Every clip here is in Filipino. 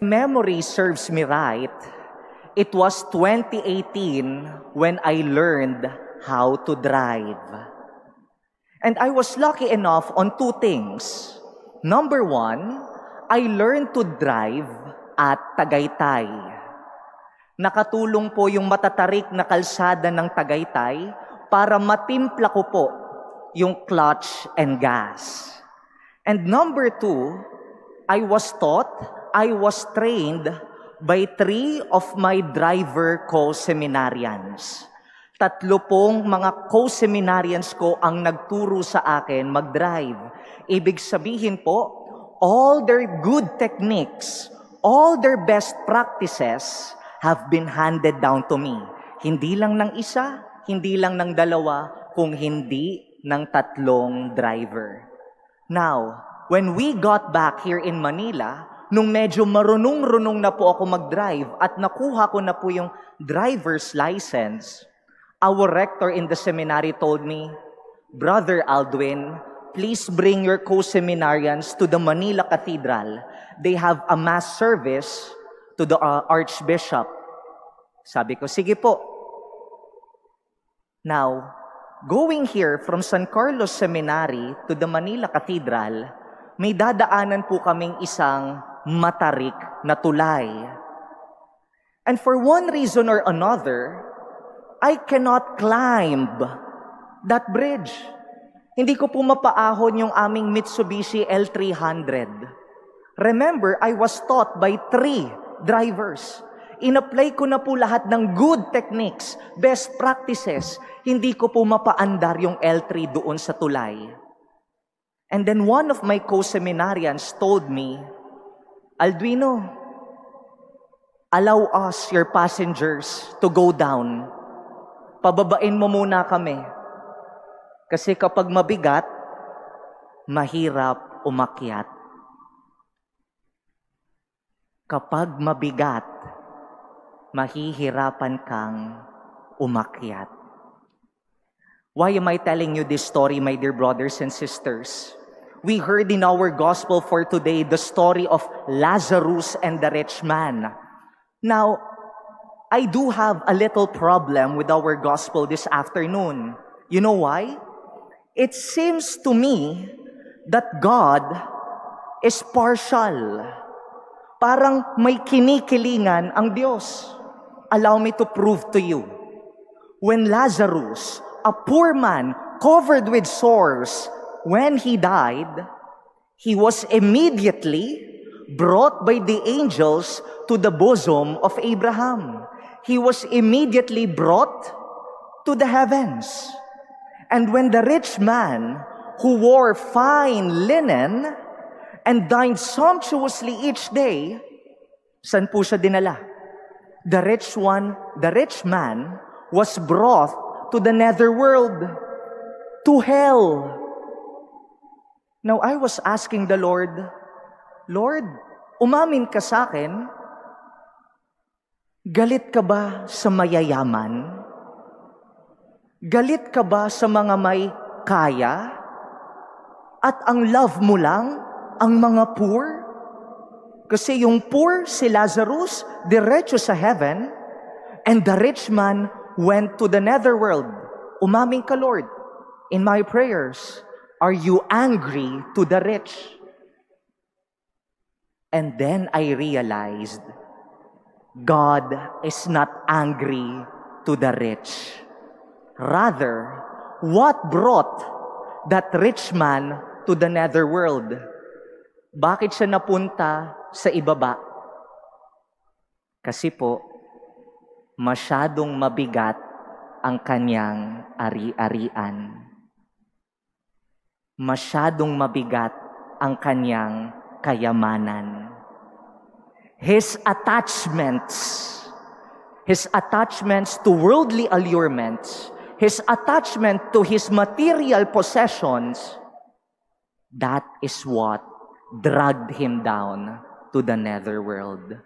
Memory serves me right, it was 2018 when I learned how to drive. And I was lucky enough on two things. Number one, I learned to drive at Tagaytay. Nakatulong po yung matatarik na kalsada ng Tagaytay para matimpla ko po yung clutch and gas. And number two, I was trained by 3 of my driver co-seminarians. 3 pong mga co-seminarians ko ang nagturo sa akin mag-drive. Ibig sabihin po, all their good techniques, all their best practices have been handed down to me. Hindi lang ng isa, hindi lang ng 2, kung hindi ng 3 driver. Now, when we got back here in Manila, nung medyo marunong-runong na po ako mag-drive at nakuha ko na po yung driver's license, our rector in the seminary told me, Brother Aldwin, please bring your co-seminarians to the Manila Cathedral. They have a mass service to the Archbishop. Sabi ko, sige po. Now, going here from San Carlos Seminary to the Manila Cathedral, may dadaanan po kaming isang matarik na tulay. And for one reason or another, I cannot climb that bridge. Hindi ko po mapaahon yung aming Mitsubishi L300. Remember, I was taught by 3 drivers. In-apply ko na po lahat ng good techniques, best practices. Hindi ko po mapaandar yung L3 doon sa tulay. And then one of my co-seminarians told me, Aldwino, allow us, your passengers, to go down. Pababain mo muna kami. Kasi kapag mabigat, mahirap umakyat. Kapag mabigat, mahihirapan kang umakyat. Why am I telling you this story, my dear brothers and sisters? We heard in our gospel for today the story of Lazarus and the rich man. Now, I do have a little problem with our gospel this afternoon. You know why? It seems to me that God is partial. Parang may kinikilingan ang Diyos. Allow me to prove to you. When Lazarus, a poor man covered with sores, when he died, he was immediately brought by the angels to the bosom of Abraham. He was immediately brought to the heavens. And when the rich man who wore fine linen and dined sumptuously each day, saan po siya dinala? The rich man was brought to the netherworld, to hell. Now, I was asking the Lord, Lord, umamin ka sa akin, galit ka ba sa mayayaman? Galit ka ba sa mga may kaya? At ang love mo lang ang mga poor? Kasi yung poor, si Lazarus, diretso sa heaven, and the rich man went to the netherworld. Umamin ka, Lord, in my prayers, are you angry to the rich? And then I realized, God is not angry to the rich. Rather, what brought that rich man to the netherworld? Bakit siya napunta sa ibaba? Kasi po, masyadong mabigat ang kanyang ari-arian. Masyadong mabigat ang kanyang kayamanan. His attachments to worldly allurements, his attachment to his material possessions, that is what dragged him down to the netherworld.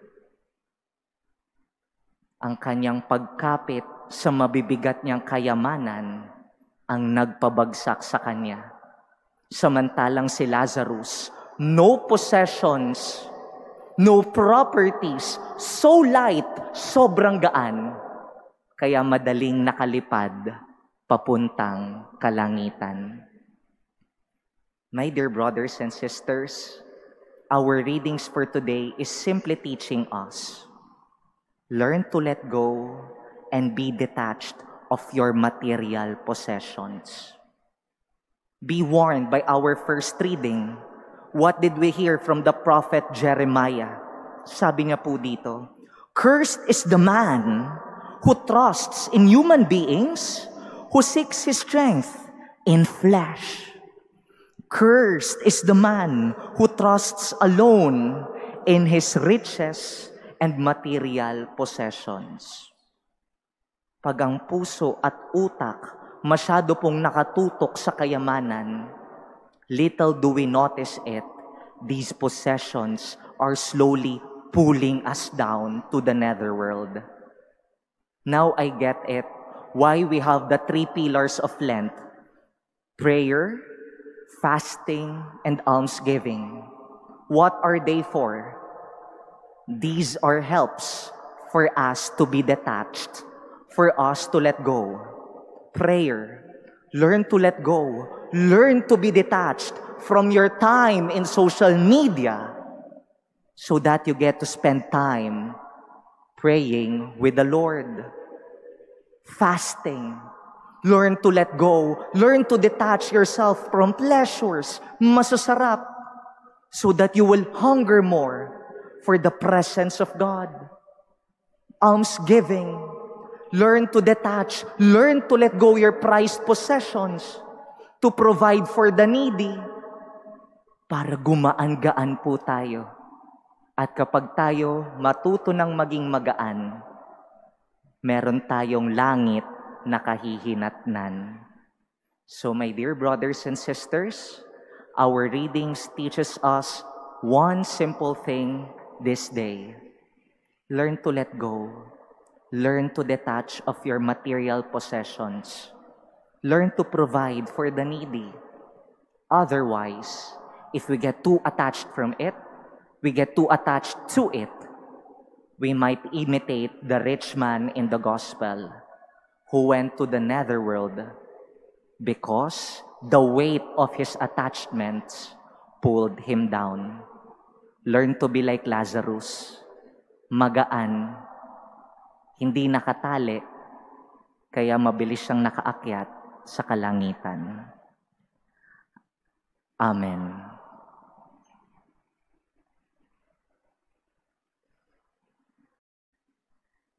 Ang kanyang pagkapit sa mabibigat niyang kayamanan ang nagpabagsak sa kanya. Samantalang si Lazarus, no possessions, no properties, so light, sobrang gaan, kaya madaling nakalipad papuntang kalangitan. My dear brothers and sisters, our readings for today is simply teaching us, learn to let go and be detached of your material possessions. Be warned by our first reading. What did we hear from the prophet Jeremiah? Sabi niya po dito, cursed is the man who trusts in human beings, who seeks his strength in flesh. Cursed is the man who trusts alone in his riches and material possessions. Pag ang puso at utak masyado pong nakatutok sa kayamanan, little do we notice it, these possessions are slowly pulling us down to the netherworld. Now I get it, why we have the 3 pillars of Lent: prayer, fasting, and almsgiving. What are they for? These are helps for us to be detached, for us to let go. Prayer, learn to let go. Learn to be detached from your time in social media so that you get to spend time praying with the Lord. Fasting, learn to let go. Learn to detach yourself from pleasures, masasarap, so that you will hunger more for the presence of God. Almsgiving, learn to detach, learn to let go your prized possessions to provide for the needy para gumaan-gaan po tayo. At kapag tayo matuto ng maging magaan, meron tayong langit na kahihinatnan. So my dear brothers and sisters, our readings teaches us one simple thing this day. Learn to let go. Learn to detach of your material possessions. Learn to provide for the needy. Otherwise, if we get too attached from it, we get too attached to it, we might imitate the rich man in the gospel who went to the netherworld because the weight of his attachments pulled him down. Learn to be like Lazarus, magaan, hindi nakatali, kaya mabilis siyang nakaakyat sa kalangitan. Amen.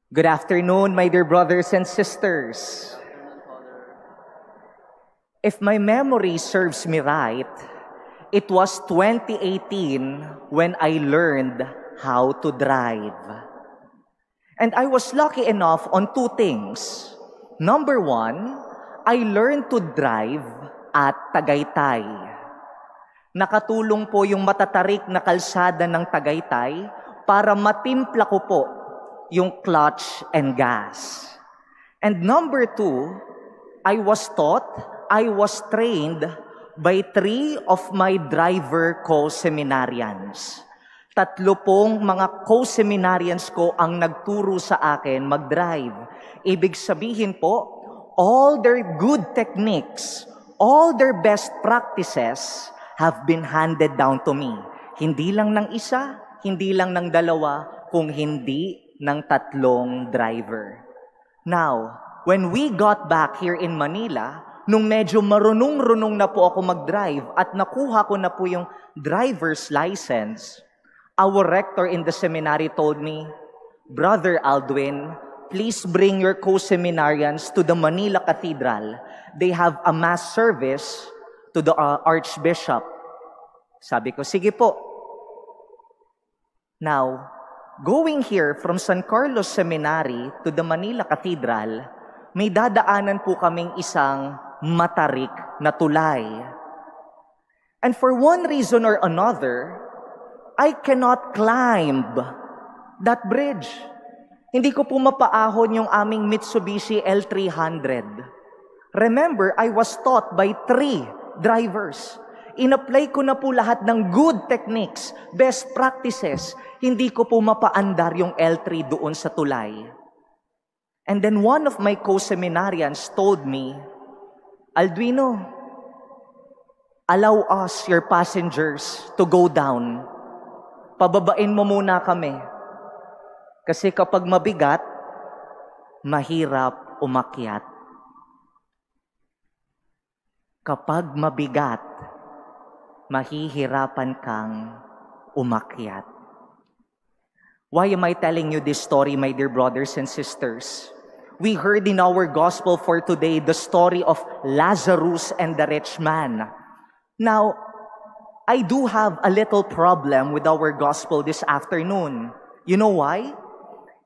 Good afternoon, my dear brothers and sisters. If my memory serves me right, it was 2018 when I learned how to drive. And I was lucky enough on 2 things. Number 1, I learned to drive at Tagaytay. Nakatulong po yung matatarik na kalsada ng Tagaytay para matimpla ko po yung clutch and gas. And number 2, I was trained by 3 of my driver co-seminarians. 3 pong mga co-seminarians ko ang nagturo sa akin mag-drive. Ibig sabihin po, all their good techniques, all their best practices have been handed down to me. Hindi lang ng isa, hindi lang ng 2, kung hindi ng 3 driver. Now, when we got back here in Manila, nung medyo marunong-runong na po ako mag-drive at nakuha ko na po yung driver's license, our rector in the seminary told me, Brother Aldwin, please bring your co-seminarians to the Manila Cathedral. They have a mass service to the Archbishop. Sabi ko, sige po. Now, going here from San Carlos Seminary to the Manila Cathedral, may dadaanan po kaming isang matarik na tulay. And for one reason or another, I cannot climb that bridge. Hindi ko po mapaahon yung aming Mitsubishi L300. Remember, I was taught by 3 drivers. In-apply ko na po lahat ng good techniques, best practices. Hindi ko po mapaandar yung L3 doon sa tulay. And then one of my co-seminarians told me, Alduino, allow us, your passengers, to go down. Pababain mo muna kami. Kasi kapag mabigat, mahirap umakyat. Kapag mabigat, mahihirapan kang umakyat. Why am I telling you this story, my dear brothers and sisters? We heard in our gospel for today the story of Lazarus and the rich man. Now, I do have a little problem with our gospel this afternoon. You know why?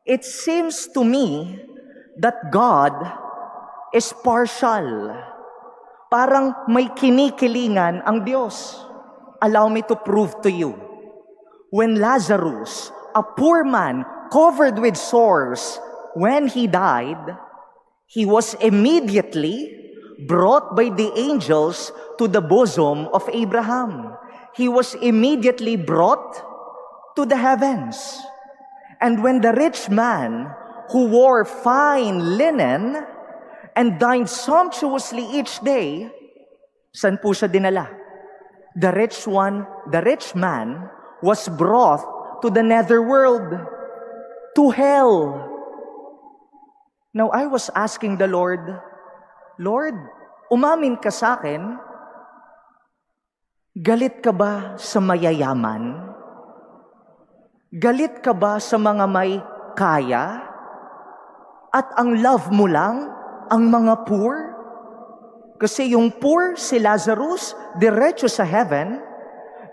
It seems to me that God is partial. Parang may kinikilingan ang Diyos. Allow me to prove to you. When Lazarus, a poor man covered with sores, when he died, he was immediately brought by the angels to the bosom of Abraham. He was immediately brought to the heavens. And when the rich man who wore fine linen and dined sumptuously each day, saan po siya dinala? The rich man was brought to the netherworld, to hell. Now, I was asking the Lord, Lord, umamin ka sa akin, galit ka ba sa mayayaman? Galit ka ba sa mga may kaya? At ang love mo lang ang mga poor? Kasi yung poor, si Lazarus, diretso sa heaven,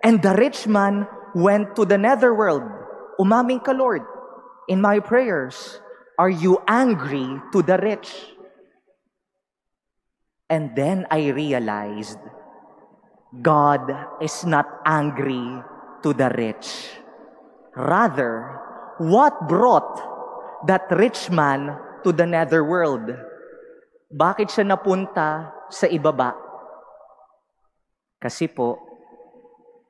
and the rich man went to the netherworld. Umamin ka, Lord, in my prayers, are you angry to the rich? And then I realized, God is not angry to the rich. Rather, what brought that rich man to the netherworld? Bakit siya napunta sa ibaba? Kasi po,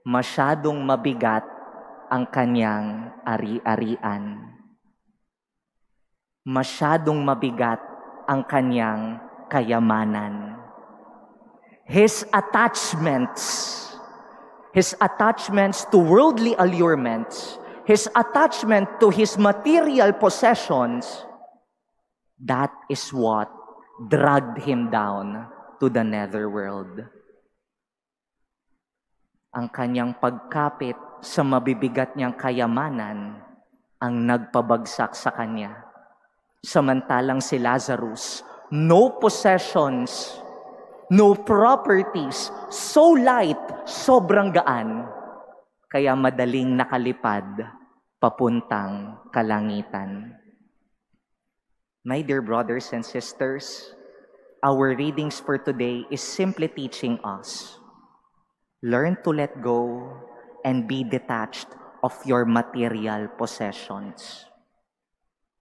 masyadong mabigat ang kanyang ari-arian. Masyadong mabigat ang kanyang kayamanan. His attachments to worldly allurements, his attachment to his material possessions, that is what dragged him down to the netherworld. Ang kanyang pagkapit sa mabibigat niyang kayamanan ang nagpabagsak sa kanya. Samantalang si Lazarus, no possessions, no properties, so light, sobrang gaan, kaya madaling nakalipad papuntang kalangitan. My dear brothers and sisters, our readings for today is simply teaching us, learn to let go and be detached of your material possessions.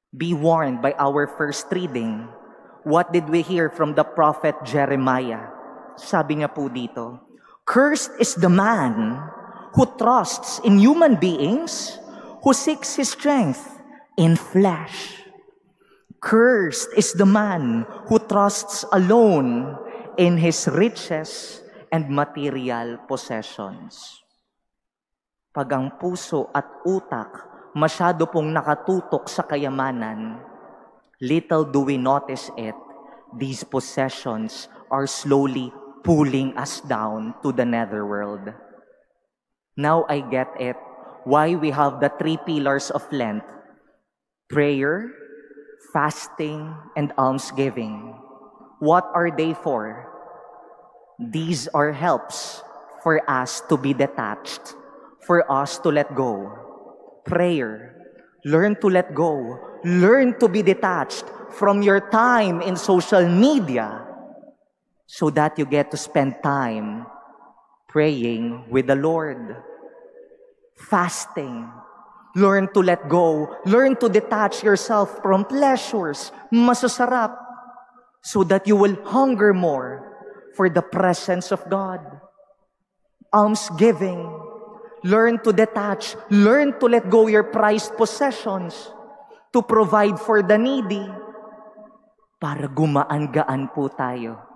Be warned by our first reading. What did we hear from the prophet Jeremiah? Sabi niya po dito, cursed is the man who trusts in human beings, who seeks his strength in flesh. Cursed is the man who trusts alone in his riches and material possessions. Pag ang puso at utak masyado pong nakatutok sa kayamanan, little do we notice it, these possessions are slowly pulling us down to the netherworld. Now I get it, why we have the 3 pillars of Lent: prayer, fasting, and almsgiving. What are they for? These are helps for us to be detached, for us to let go. Prayer, learn to let go. Learn to be detached from your time in social media so that you get to spend time praying with the Lord. Fasting, learn to let go. Learn to detach yourself from pleasures, masasarap, so that you will hunger more for the presence of God. Almsgiving, Learn to detach. Learn to let go your prized possessions. To provide for the needy. Para gumaan-gaan po tayo